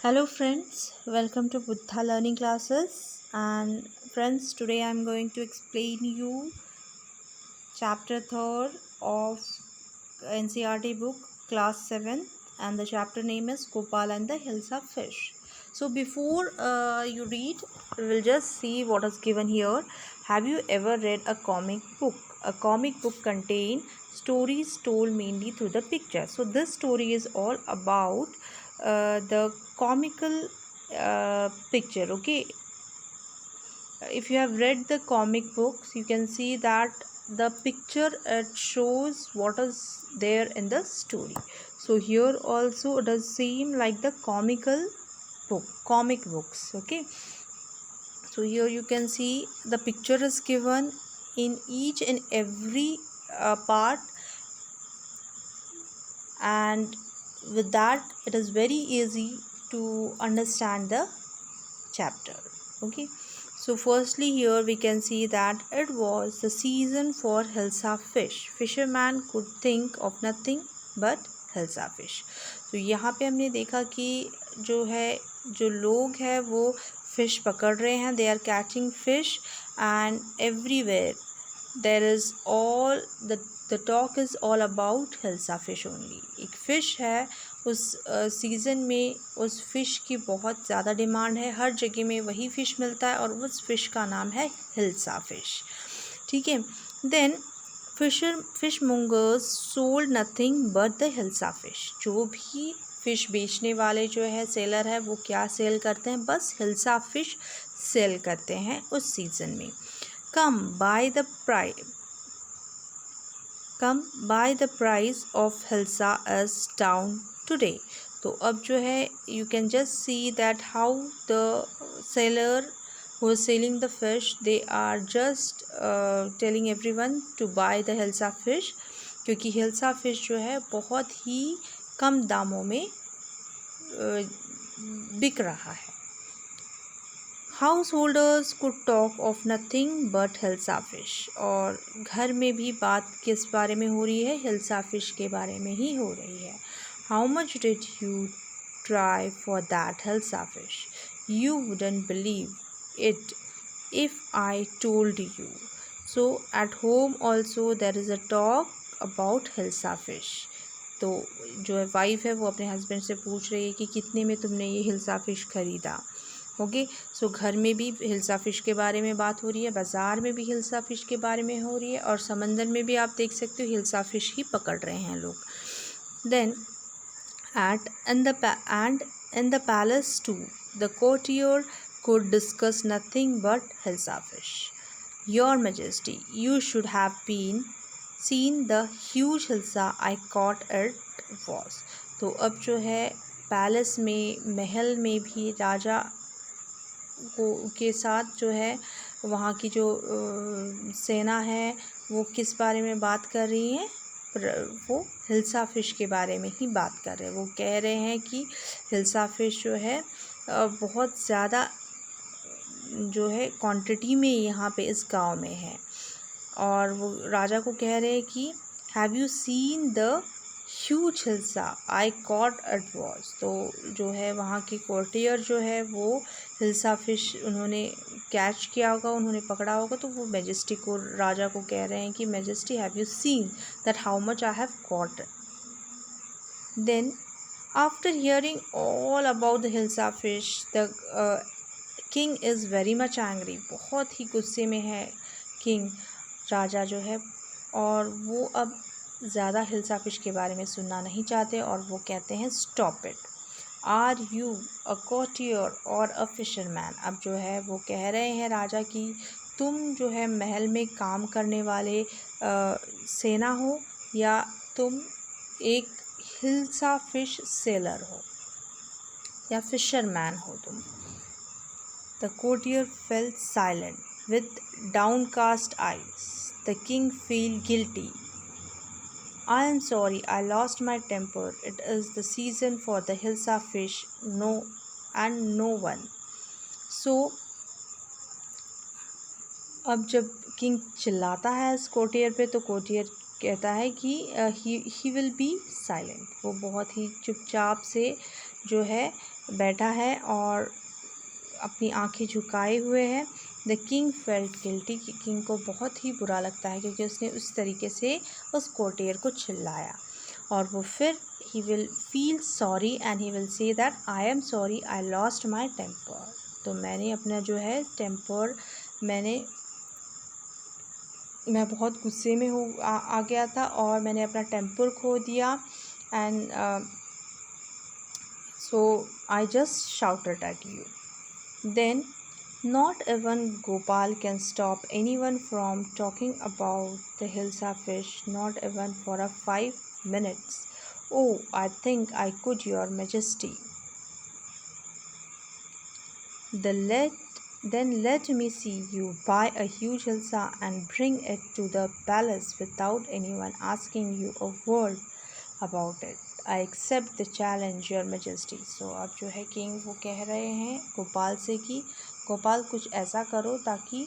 Hello friends, welcome to Buddha Learning Classes. And friends, today I am going to explain you chapter 3rd of NCERT book class 7, and the chapter name is Gopal and the Hills of Fish. So before you read, we will just see what is given here. Have you ever read a comic book? A comic book contains stories told mainly through the picture. So this story is all about the comical picture. Okay, if you have read the comic books, you can see that the picture it shows what is there in the story. So here also it does seem like the comic books. Okay, so here you can see the picture is given in each and every part, and with that it is very easy to understand the chapter. Okay, so firstly here we can see that it was the season for hilsa fish. Fisherman could think of nothing but hilsa fish. तो यहाँ पे हमने देखा कि जो लोग हैं वो फिश पकड़ रहे हैं. They are catching fish and everywhere there is all the talk is all about hilsa fish only. एक फ़िश है, उस सीज़न में उस फ़िश की बहुत ज़्यादा डिमांड है. हर जगह में वही फ़िश मिलता है और उस फ़िश का नाम है हिल्सा फ़िश. ठीक है. Then fish mongers sold nothing but the hilsa fish. जो भी फ़िश बेचने वाले जो है सेलर है वो क्या सेल करते हैं? बस हिल्सा फ़िश सेल करते हैं उस सीज़न में. Come by the price of hilsa is down today. तो अब जो है you can just see that how the seller who is selling the fish, they are just telling everyone to buy the hilsa fish, क्योंकि hilsa fish जो है बहुत ही कम दामों में बिक रहा है. House holders could talk of nothing but hilsa fish. और घर में भी बात किस बारे में हो रही है? हिल्सा फिश के बारे में ही हो रही है. How much did you try for that hilsa fish? You wouldn't believe it if I told you. So at home also there is a talk about hilsa fish. तो जो वाइफ है वो अपने हस्बैंड से पूछ रही है कि कितने में तुमने ये हिल्सा फ़िश ख़रीदा. ओके, सो घर में भी हिल्सा फ़िश के बारे में बात हो रही है, बाज़ार में भी हिल्सा फ़िश के बारे में हो रही है, और समंदर में भी आप देख सकते हो हिल्सा फ़िश ही पकड़ रहे हैं लोग. Then and in the palace too, the courtier could discuss nothing but hilsa fish. Your Majesty, you should have seen the huge hilsa I caught it was. तो अब जो है पैलेस में, महल में भी राजा के साथ जो है वहाँ की जो सेना है वो किस बारे में बात कर रही है? वो हिल्सा फ़िश के बारे में ही बात कर रहे हैं. वो कह रहे हैं कि हिल्सा फ़िश जो है बहुत ज़्यादा जो है क्वांटिटी में यहाँ पे इस गांव में है. और वो राजा को कह रहे हैं कि have you seen the huge hilsa I cot it was. तो जो है वहाँ की कोर्टियर जो है वो हिल्सा फ़िश उन्होंने कैच किया होगा, उन्होंने पकड़ा होगा. तो वो मैजेस्टी को, राजा को कह रहे हैं कि majesty have you seen that how much I have caught it. Then after hearing all about the hilsa fish, the king is very much angry. बहुत ही गुस्से में है किंग, राजा जो है, और वो अब ज़्यादा हिल्सा फ़िश के बारे में सुनना नहीं चाहते और वो कहते हैं stop it. Are you a courtier or a fisherman? अब जो है वो कह रहे हैं राजा कि तुम जो है महल में काम करने वाले सेना हो या तुम एक हिल्सा फ़िश सेलर हो या फिशरमैन हो तुम. The courtier fell silent with downcast eyes. The king felt guilty. I am sorry, I lost my temper. It is the season for the hilsa fish, no one. So अब जब king चिल्लाता है इस courtier पे, तो courtier कहता है कि ही विल बी साइलेंट. वो बहुत ही चुपचाप से जो है बैठा है और अपनी आंखें झुकाए हुए है। The king felt guilty, king को बहुत ही बुरा लगता है क्योंकि उसने उस तरीके से उस कोर्टियर को चिल्लाया। और वो फिर he will feel sorry and he will say that I am sorry I lost my temper. तो मैंने अपना जो है टेम्पर, मैं बहुत गुस्से में आ गया था और मैंने अपना टेम्पर खो दिया। And so I just shouted at you. Then, not even Gopal can stop anyone from talking about the Hilsa fish, not even for 5 minutes. Oh, I think I could, Your Majesty. Then let me see you buy a huge Hilsa and bring it to the palace without anyone asking you a word about it. I accept the challenge, Your Majesty. So अब जो है king वो कह रहे हैं गोपाल से कि गोपाल कुछ ऐसा करो ताकि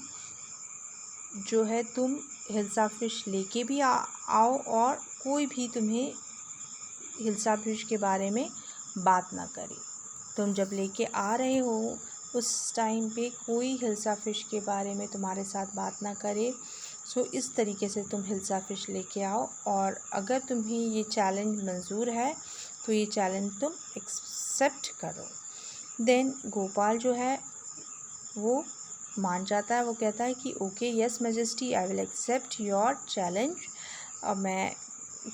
जो है तुम हिल्सा फिश लेके भी आओ और कोई भी तुम्हें हिल्सा फिश के बारे में बात ना करे। तुम जब लेके आ रहे हो उस टाइम पे कोई हिल्सा फिश के बारे में तुम्हारे साथ बात ना करे। सो इस तरीके से तुम हिल्सा फिश लेके आओ और अगर तुम्हें ये चैलेंज मंजूर है तो ये चैलेंज तुम एक्सेप्ट करो। देन गोपाल जो है वो मान जाता है। वो कहता है कि okay yes majesty, I will accept your challenge. अब मैं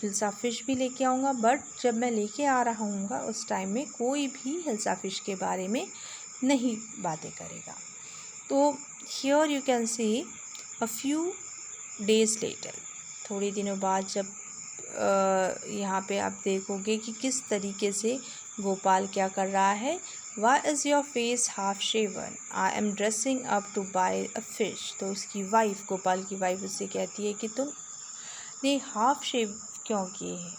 हिल्सा फिश भी लेके आऊँगा, बट जब मैं लेके आ रहा हूँगा उस टाइम में कोई भी हिल्सा फिश के बारे में नहीं बातें करेगा। तो here you can see a few days later, थोड़े दिनों बाद जब यहाँ पे आप देखोगे कि किस तरीके से गोपाल क्या कर रहा है। Why is your face half shaven, I am dressing up to buy a fish. तो उसकी वाइफ, गोपाल की वाइफ उससे कहती है कि तुमने हाफ शेव क्यों किए हैं।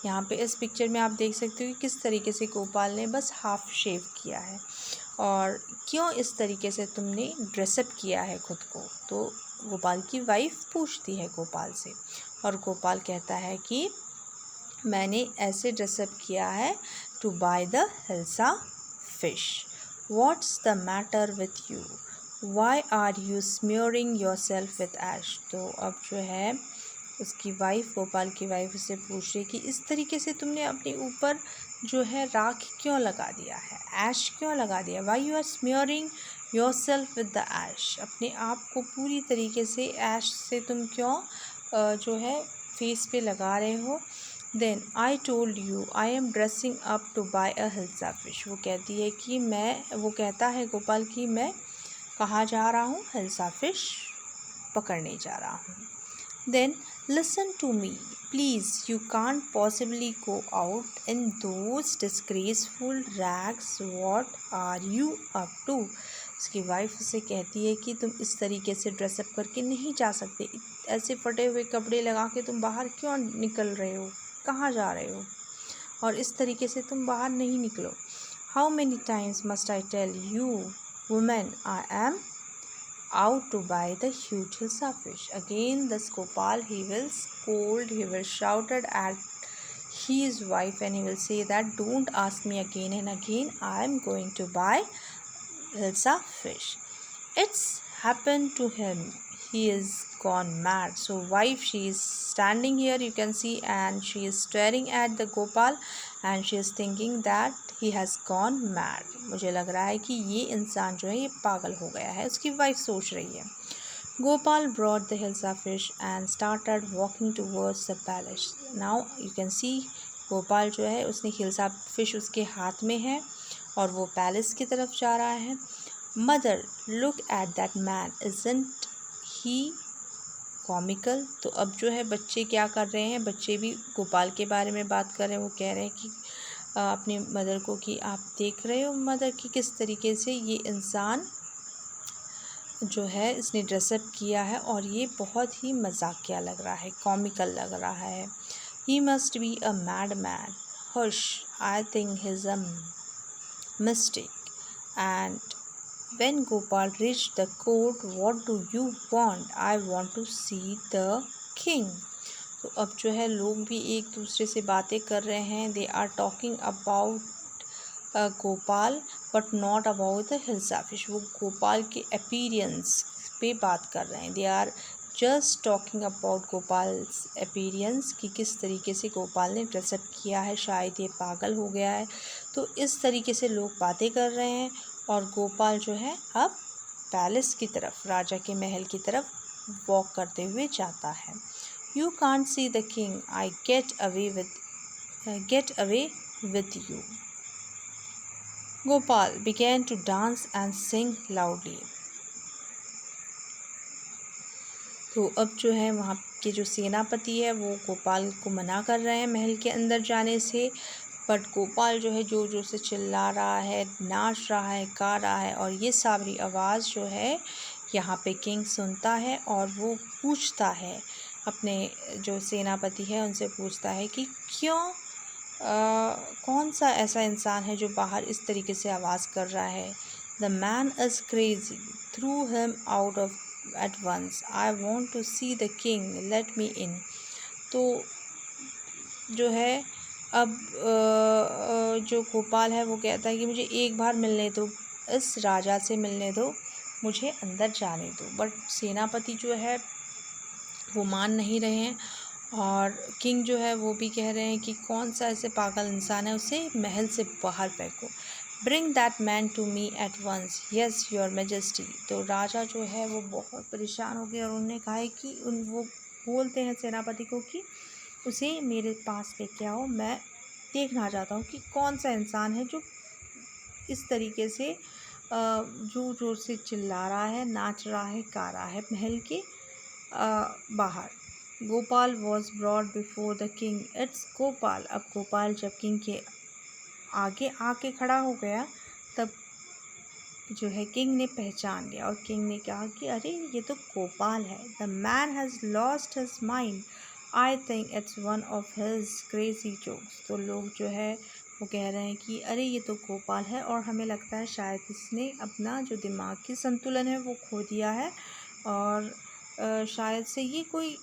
यहाँ पे इस पिक्चर में आप देख सकते हो कि किस तरीके से गोपाल ने बस हाफ शेव किया है और क्यों इस तरीके से तुमने ड्रेसअप किया है खुद को। तो गोपाल की वाइफ पूछती है गोपाल से और गोपाल कहता है कि मैंने ऐसे ड्रेसअप किया है to buy the hilsa fish. What's the matter with you, why are you smearing yourself with ash. तो अब जो है उसकी वाइफ, गोपाल की वाइफ उससे पूछ रही कि इस तरीके से तुमने अपने ऊपर जो है राख क्यों लगा दिया है, ऐश क्यों लगा दिया। Why you are smearing yourself with the ash, अपने आप को पूरी तरीके से ऐश से तुम क्यों जो है फेस पे लगा रहे हो। Then I told you I am dressing up to buy a hilsa fish. वो कहती है कि वो कहता है गोपाल कि मैं कहाँ जा रहा हूँ, हिल्सा फिश पकड़ने जा रहा हूँ। Then listen to me, please. You can't possibly go out in those disgraceful rags. What are you up to? उसकी वाइफ उसे कहती है कि तुम इस तरीके से ड्रेसअप करके नहीं जा सकते, ऐसे फटे हुए कपड़े लगा के तुम बाहर क्यों निकल रहे हो, कहाँ जा रहे हो, और इस तरीके से तुम बाहर नहीं निकलो। How many times must I tell you, woman, I am out to buy the huge hilsa fish. Again this Gopal, he will scold, he will shout at his wife and he will say that don't ask me again and again, I am going to buy hilsa fish. It's happened to him, he is gone mad. So wife, she is standing here, you can see, and she is staring at the Gopal and she is thinking that he has gone mad. मुझे लग रहा है कि ये इंसान जो है ये पागल हो गया है, उसकी वाइफ सोच रही है। Gopal brought the hilsa fish and started walking towards the palace. Now you can see Gopal जो है उसने हिल्सा फिश उसके हाथ में है और वो पैलेस की तरफ जा रहा है। Mother, look at that man, isn't he comical. तो अब जो है बच्चे क्या कर रहे हैं, बच्चे भी गोपाल के बारे में बात कर रहे हैं। वो कह रहे हैं कि अपनी मदर को कि आप देख रहे हो मदर कि किस तरीके से ये इंसान जो है इसने ड्रेसअप किया है और ये बहुत ही मजाकिया लग रहा है, कॉमिकल लग रहा है। He must be a mad man, hush, I think he is a mistake. And when Gopal reached the court, what do you want? I want to see the king. तो अब जो है लोग भी एक दूसरे से बातें कर रहे हैं। They are talking about Gopal but not about the hilsa fish. वो गोपाल के अपीरियंस पे बात कर रहे हैं। They are just talking about Gopal's appearance कि किस तरीके से गोपाल ने ड्रेसअप किया है, शायद ये पागल हो गया है। तो इस तरीके से लोग बातें कर रहे हैं और गोपाल जो है अब पैलेस की तरफ, राजा के महल की तरफ वॉक करते हुए जाता है। You can't see the king, I get away with you. Gopal began to dance and sing loudly। तो अब जो है वहाँ के जो सेनापति है वो गोपाल को मना कर रहे हैं महल के अंदर जाने से, बट गोपाल जो है जोर जोर से चिल्ला रहा है, नाच रहा है, गा रहा है। और ये सारी आवाज़ जो है यहाँ पे किंग सुनता है और वो पूछता है, अपने जो सेनापति है उनसे पूछता है कि क्यों कौन सा ऐसा इंसान है जो बाहर इस तरीके से आवाज़ कर रहा है। The man is crazy, through him out of at once, I want to see the king, let me in. तो जो है अब जो गोपाल है वो कहता है कि मुझे एक बार मिलने दो, इस राजा से मिलने दो, मुझे अंदर जाने दो। बट सेनापति जो है वो मान नहीं रहे हैं और किंग जो है वो भी कह रहे हैं कि कौन सा ऐसे पागल इंसान है, उसे महल से बाहर फेंको। Bring that man to me at once, yes your majesty. तो राजा जो है वो बहुत परेशान हो गए और उन्होंने कहा है कि वो बोलते हैं सेनापति को कि उसे मेरे पास लेके आओ, मैं देखना चाहता हूँ कि कौन सा इंसान है जो इस तरीके से जोर जोर से चिल्ला रहा है, नाच रहा है, गा रहा है महल के बाहर। Gopal was broad before the king, it's Gopal. अब गोपाल जब किंग के आगे आके खड़ा हो गया तब जो है किंग ने पहचान लिया और किंग ने कहा कि अरे ये तो गोपाल है। The man has lost his mind, I think it's one of his crazy jokes. तो लोग जो है वो कह रहे हैं कि अरे ये तो गोपाल है और हमें लगता है शायद इसने अपना जो दिमाग की संतुलन है वो खो दिया है और शायद से ये कोई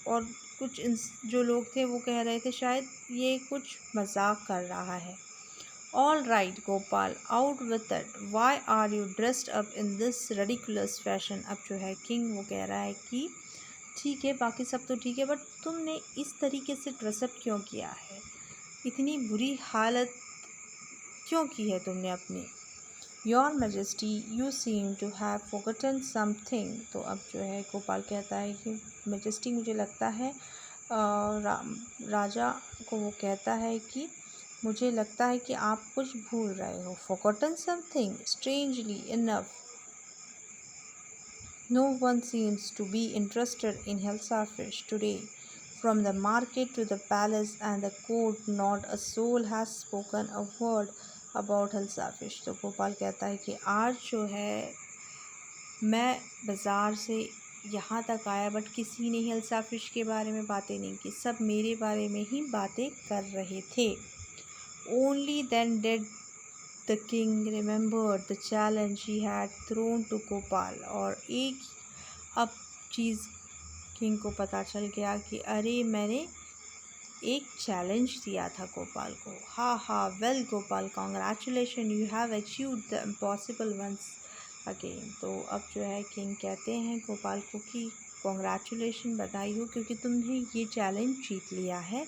और कुछ जो लोग थे वो कह रहे थे शायद ये कुछ मजाक कर रहा है। All right Gopal, out with it, why are you dressed up in this ridiculous fashion. अब जो है किंग वो कह रहा है कि ठीक है, बाकी सब तो ठीक है, बट तुमने इस तरीके से ड्रेसअप क्यों किया है, इतनी बुरी हालत क्यों की है तुमने अपनी। Your majesty, you seem to have forgotten something. तो अब जो है गोपाल कहता है कि मेजेस्टी मुझे लगता है राजा को वो कहता है कि मुझे लगता है कि आप कुछ भूल रहे हो। Forgotten something, strangely enough no one seems to be interested in hilsa fish today. From the market to the palace and the court, not a soul has spoken a word about hilsa fish. तो गोपाल कहता है कि आज जो है मैं बाज़ार से यहाँ तक आया बट किसी ने हिल्सा फिश के बारे में बातें नहीं की, सब मेरे बारे में ही बातें कर रहे थे। Only then did the king remember the challenge he had thrown to Gopal. और एक अब चीज़ किंग को पता चल गया कि अरे मैंने एक चैलेंज दिया था गोपाल को। Ha well Gopal, congratulation, you have achieved the impossible once again. तो अब जो है किंग कहते हैं गोपाल को कि कॉन्ग्रेचुलेशन, बधाई हो, क्योंकि तुमने ये चैलेंज जीत लिया है।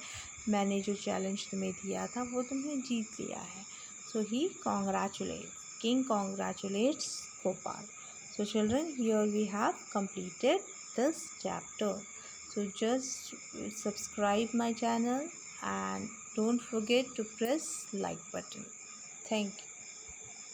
मैंने जो चैलेंज तुम्हें दिया था वो तुमने जीत लिया है। So he congratulate, king congratulates Gopal. So children, here we have completed this chapter. So just subscribe my channel and don't forget to press like button. Thank you.